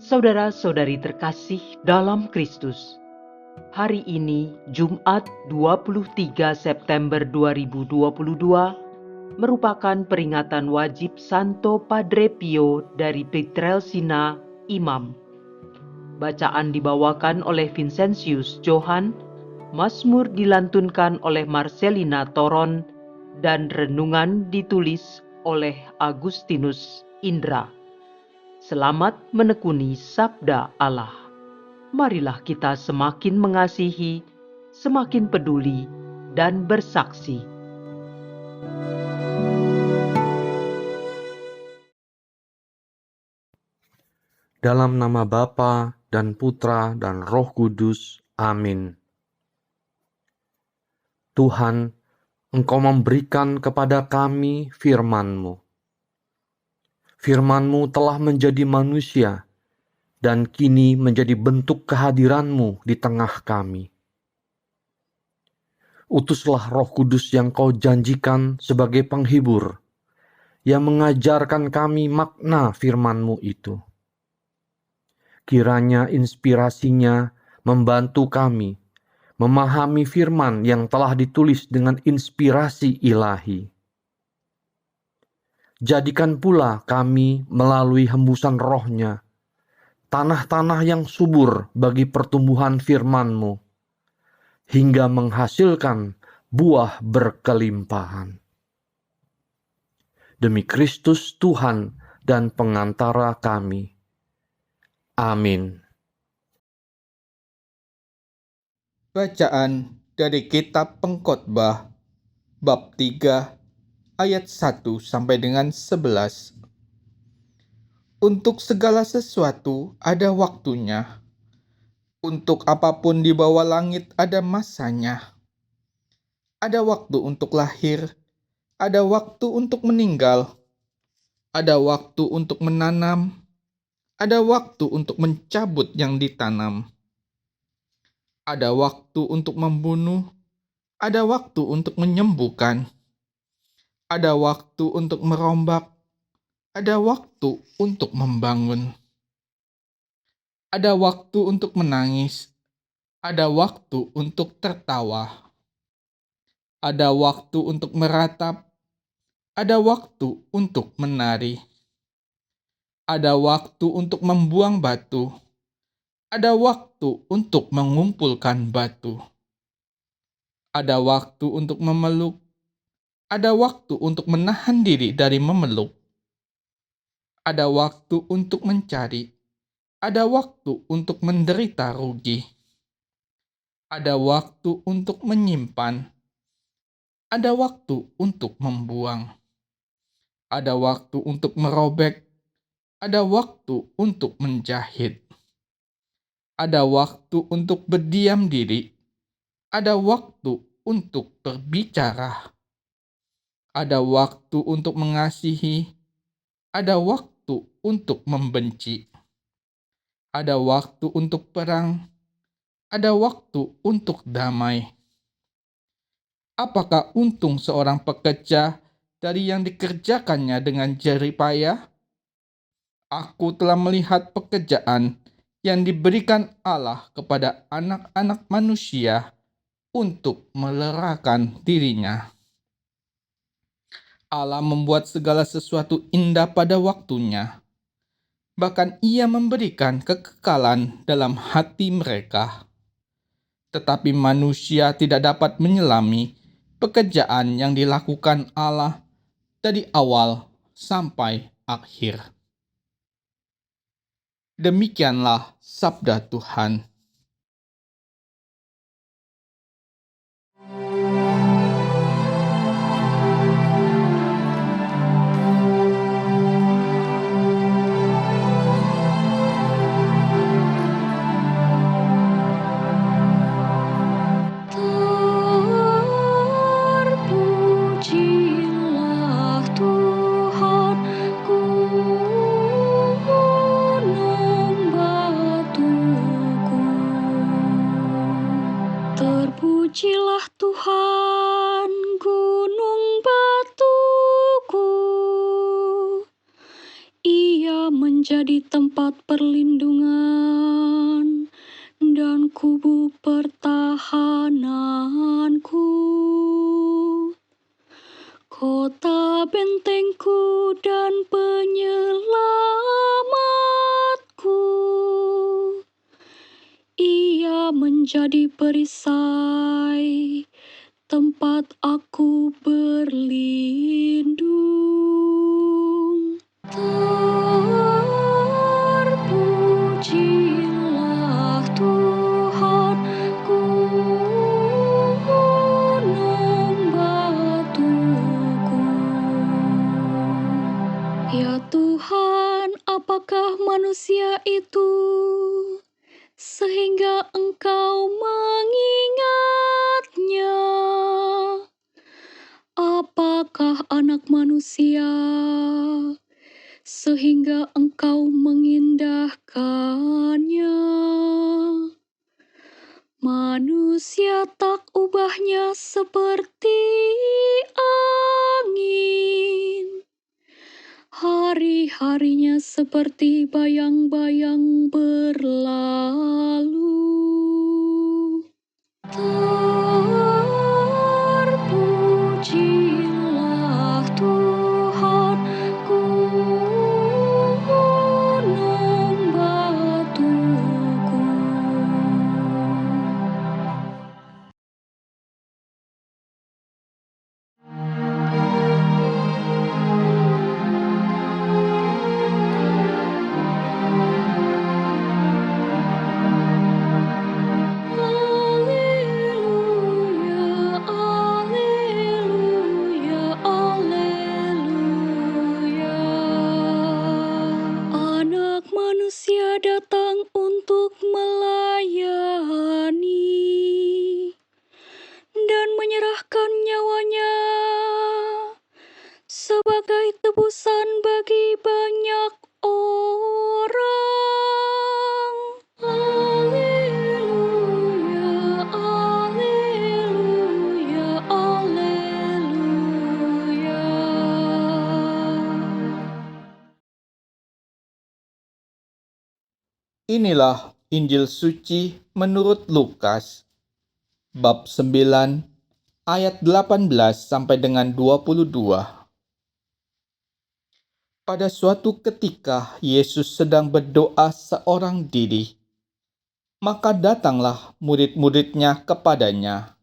Saudara-saudari terkasih dalam Kristus, hari ini Jumat 23 September 2022 merupakan peringatan wajib Santo Padre Pio dari Pietrelcina, Imam. Bacaan dibawakan oleh Vincentius Johan, Mazmur dilantunkan oleh Marcelina Toron, dan renungan ditulis oleh Agustinus Indra. Selamat menekuni sabda Allah. Marilah kita semakin mengasihi, semakin peduli, dan bersaksi. Dalam nama Bapa dan Putra dan Roh Kudus. Amin. Tuhan, Engkau memberikan kepada kami firman-Mu. Firman-Mu telah menjadi manusia dan kini menjadi bentuk kehadiran-Mu di tengah kami. Utuslah Roh Kudus yang Kau janjikan sebagai penghibur, yang mengajarkan kami makna firman-Mu itu. Kiranya inspirasinya membantu kami memahami firman yang telah ditulis dengan inspirasi ilahi. Jadikan pula kami melalui hembusan roh-Nya, tanah-tanah yang subur bagi pertumbuhan firman-Mu, hingga menghasilkan buah berkelimpahan. Demi Kristus Tuhan dan pengantara kami. Amin. Bacaan dari Kitab Pengkhotbah bab 3 ayat 1 sampai dengan 11. Untuk segala sesuatu ada waktunya. Untuk apapun di bawah langit ada masanya. Ada waktu untuk lahir, ada waktu untuk meninggal, ada waktu untuk menanam, ada waktu untuk mencabut yang ditanam. Ada waktu untuk membunuh, ada waktu untuk menyembuhkan, ada waktu untuk merombak, ada waktu untuk membangun. Ada waktu untuk menangis, ada waktu untuk tertawa. Ada waktu untuk meratap, ada waktu untuk menari. Ada waktu untuk membuang batu, ada waktu untuk mengumpulkan batu. Ada waktu untuk memeluk, ada waktu untuk menahan diri dari memeluk. Ada waktu untuk mencari, ada waktu untuk menderita rugi. Ada waktu untuk menyimpan, ada waktu untuk membuang. Ada waktu untuk merobek, ada waktu untuk menjahit. Ada waktu untuk berdiam diri, ada waktu untuk berbicara. Ada waktu untuk mengasihi, ada waktu untuk membenci. Ada waktu untuk perang, ada waktu untuk damai. Apakah untung seorang pekerja dari yang dikerjakannya dengan jerih payah? Aku telah melihat pekerjaan yang diberikan Allah kepada anak-anak manusia untuk melerakan dirinya. Allah membuat segala sesuatu indah pada waktunya. Bahkan Ia memberikan kekekalan dalam hati mereka. Tetapi manusia tidak dapat menyelami pekerjaan yang dilakukan Allah dari awal sampai akhir. Demikianlah sabda Tuhan. Terpujilah Tuhan, gunung batuku. menjadi tempat perlindungan dan kubu pertahananku, kota bentengku dan penyelamatku. Ia menjadi perisai tempat aku berlindung. Terpujilah Tuhan, gunung batuku. Ya Tuhan, apakah manusia itu sehingga Engkau mengingatnya? Apakah anak manusia sehingga Engkau mengindahkannya? Manusia tak ubahnya seperti angin, hari-harinya seperti bayang-bayang berlalu. Terpujilah Tuhan, gunung batuku. Alleluia, alleluia, alleluia. Anak manusia datang untuk melayani dan menyerahkan nyawanya sebagai tebusan bagi banyak orang. Alleluia, alleluia, alleluia. Inilah Injil suci menurut Lukas, bab 9, ayat 18 sampai dengan 22. Pada suatu ketika Yesus sedang berdoa seorang diri, maka datanglah murid-muridnya kepadanya.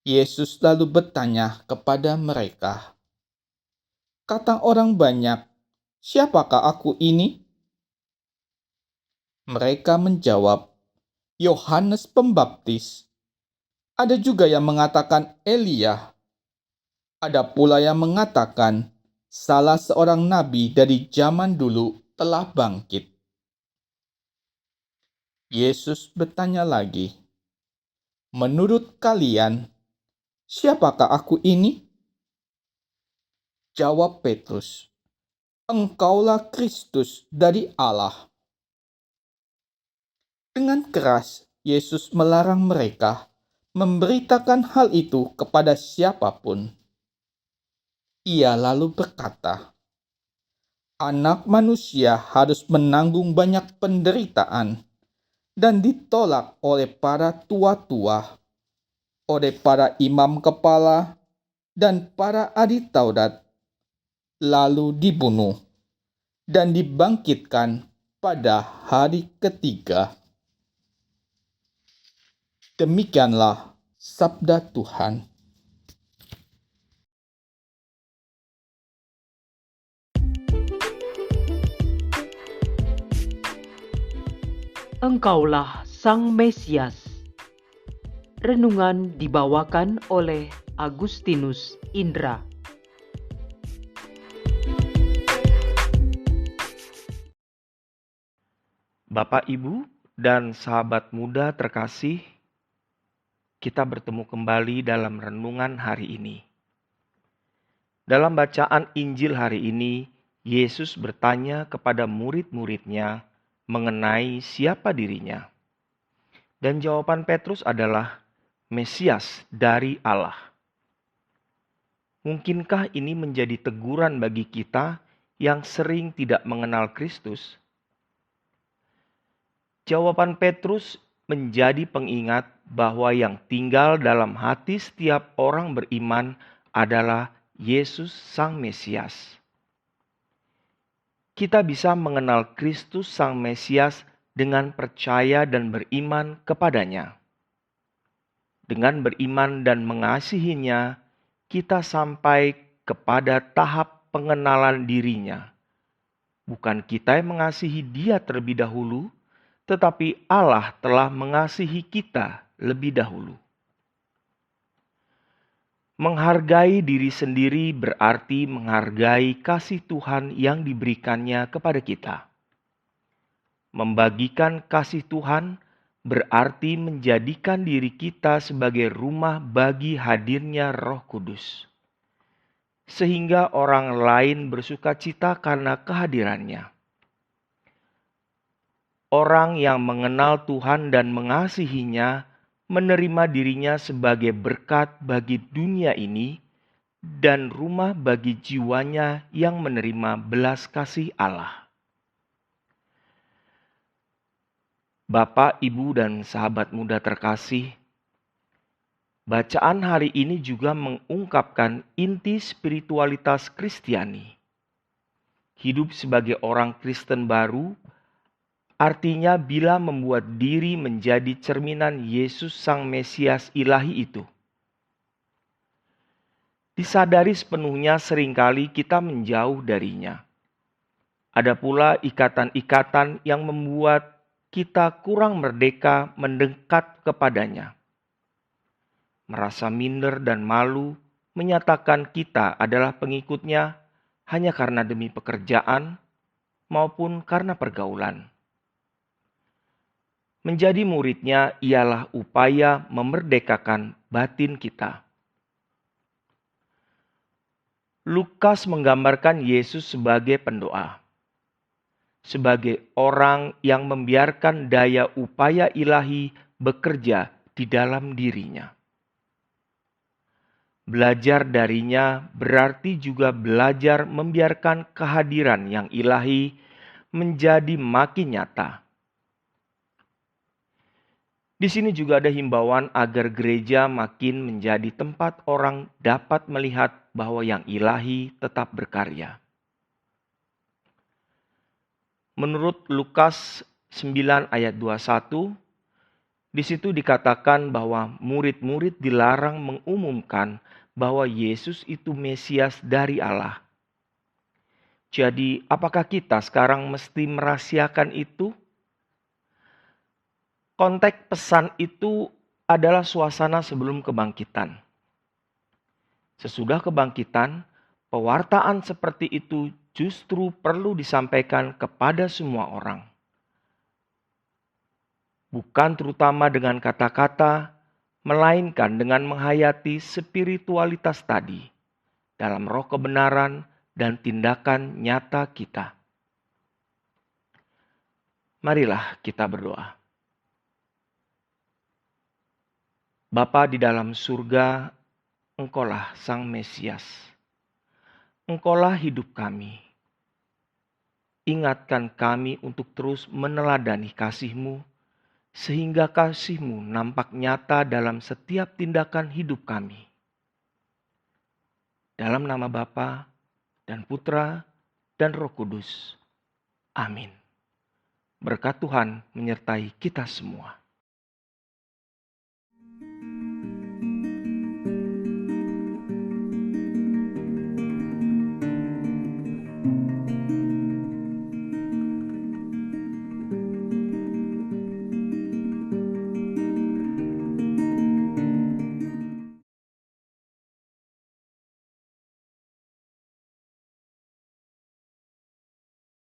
Yesus lalu bertanya kepada mereka, "Kata orang banyak, siapakah aku ini?" Mereka menjawab, "Yohanes Pembaptis." Ada juga yang mengatakan Elia. Ada pula yang mengatakan salah seorang nabi dari zaman dulu telah bangkit. Yesus bertanya lagi, "Menurut kalian, siapakah aku ini?" Jawab Petrus, "Engkaulah Kristus dari Allah." Dengan keras, Yesus melarang mereka memberitakan hal itu kepada siapapun. Ia lalu berkata, "Anak manusia harus menanggung banyak penderitaan dan ditolak oleh para tua-tua, oleh para imam kepala, dan para ahli Taurat, lalu dibunuh dan dibangkitkan pada hari ketiga." Demikianlah sabda Tuhan. Engkaulah Sang Mesias. Renungan dibawakan oleh Agustinus Indra. Bapak, Ibu, dan sahabat muda terkasih, kita bertemu kembali dalam renungan hari ini. Dalam bacaan Injil hari ini, Yesus bertanya kepada murid-muridnya mengenai siapa dirinya. Dan jawaban Petrus adalah Mesias dari Allah. Mungkinkah ini menjadi teguran bagi kita yang sering tidak mengenal Kristus? Jawaban Petrus menjadi pengingat bahwa yang tinggal dalam hati setiap orang beriman adalah Yesus Sang Mesias. Kita bisa mengenal Kristus Sang Mesias dengan percaya dan beriman kepadanya. Dengan beriman dan mengasihinya, kita sampai kepada tahap pengenalan dirinya. Bukan kita yang mengasihi Dia terlebih dahulu, tetapi Allah telah mengasihi kita lebih dahulu. Menghargai diri sendiri berarti menghargai kasih Tuhan yang diberikannya kepada kita. Membagikan kasih Tuhan berarti menjadikan diri kita sebagai rumah bagi hadirnya Roh Kudus, sehingga orang lain bersukacita karena kehadirannya. Orang yang mengenal Tuhan dan mengasihinya menerima dirinya sebagai berkat bagi dunia ini dan rumah bagi jiwanya yang menerima belas kasih Allah. Bapak, Ibu, dan sahabat muda terkasih, bacaan hari ini juga mengungkapkan inti spiritualitas Kristiani. Hidup sebagai orang Kristen baru artinya bila membuat diri menjadi cerminan Yesus Sang Mesias ilahi itu. Disadari sepenuhnya seringkali kita menjauh darinya. Ada pula ikatan-ikatan yang membuat kita kurang merdeka mendekat kepadanya. Merasa minder dan malu menyatakan kita adalah pengikutnya hanya karena demi pekerjaan maupun karena pergaulan. Menjadi muridnya ialah upaya memerdekakan batin kita. Lukas menggambarkan Yesus sebagai pendoa, sebagai orang yang membiarkan daya upaya ilahi bekerja di dalam dirinya. Belajar darinya berarti juga belajar membiarkan kehadiran yang ilahi menjadi makin nyata. Di sini juga ada himbauan agar gereja makin menjadi tempat orang dapat melihat bahwa yang ilahi tetap berkarya. Menurut Lukas 9 ayat 21, di situ dikatakan bahwa murid-murid dilarang mengumumkan bahwa Yesus itu Mesias dari Allah. Jadi, apakah kita sekarang mesti merahasiakan itu? Konteks pesan itu adalah suasana sebelum kebangkitan. Sesudah kebangkitan, pewartaan seperti itu justru perlu disampaikan kepada semua orang. Bukan terutama dengan kata-kata, melainkan dengan menghayati spiritualitas tadi dalam roh kebenaran dan tindakan nyata kita. Marilah kita berdoa. Bapa di dalam surga, Engkaulah Sang Mesias. Engkaulah hidup kami. Ingatkan kami untuk terus meneladani kasih-Mu, sehingga kasih-Mu nampak nyata dalam setiap tindakan hidup kami. Dalam nama Bapa dan Putra dan Roh Kudus. Amin. Berkat Tuhan menyertai kita semua.